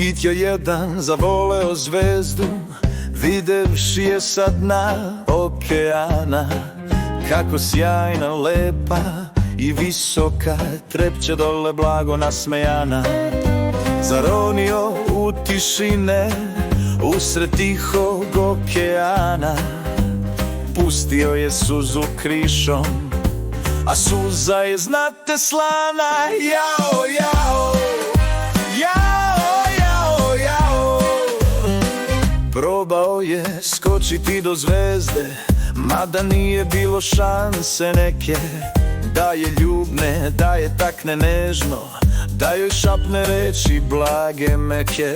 Vidio jedan zavoleo zvezdu, videvši je sa dna okeana, kako sjajna, lepa i visoka, trepće dole blago nasmejana. Zaronio u tišine, usred tihog okeana, pustio je suzu krišom, a suza je, znate, slana. Jao, jao, jao, jao, jao. Probao je skočiti do zvezde, mada nije bilo šanse neke, da je ljubne, da je takne nežno, da joj šapne reči blage, meke.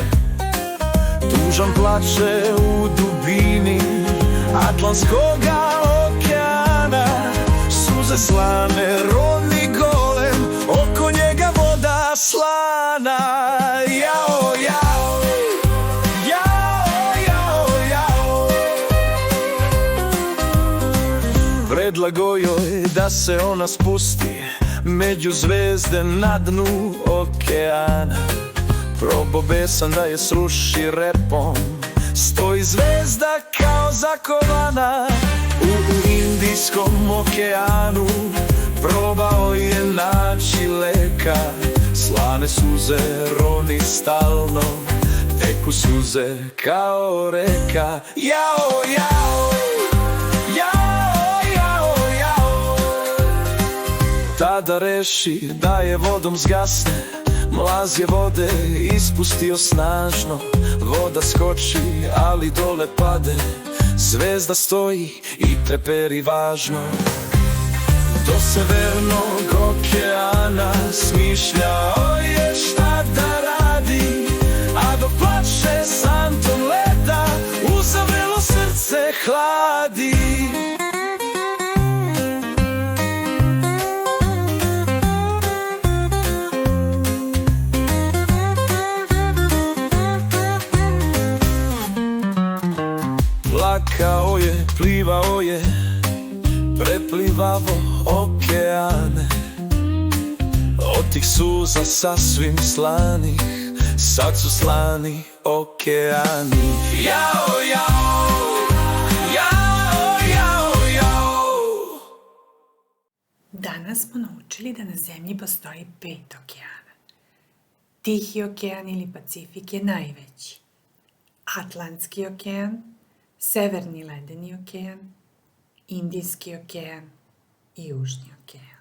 Tužan plače u dubini Atlantskoga okeana, suze slane, roni golem, oko njega voda slana. Jao, jao, jao, jao, jao. Predlago joj da se ona spusti među zvezde na dnu okeana. Probo besan da je sruši repom, stoji zvezda kao zakovana. U Indijskom okeanu probao je naći leka, slane suze roni stalno, teku suze kao reka. Jao, jao, jao, jao, jao. Tada reši da je vodom zgasne, mlaz je vode ispustio snažno, voda skoči, ali dole pade, zvezda stoji i treperi važno. Do severnog okeana smišljao je šta da radi, a dok plače santom leda, uzavrelo srce hladi. Plakao je, plivao je, preplivavo okeane. Od tih suza sasvim slanih, sad su slani okeani. Jao, jao, jao, jao, jao. Danas smo naučili da na zemlji postoji 5 okeana. Tihi okean ili Pacifik je najveći. Atlantski okean, Severni ledeni okean, Indijski okean i Južni okean.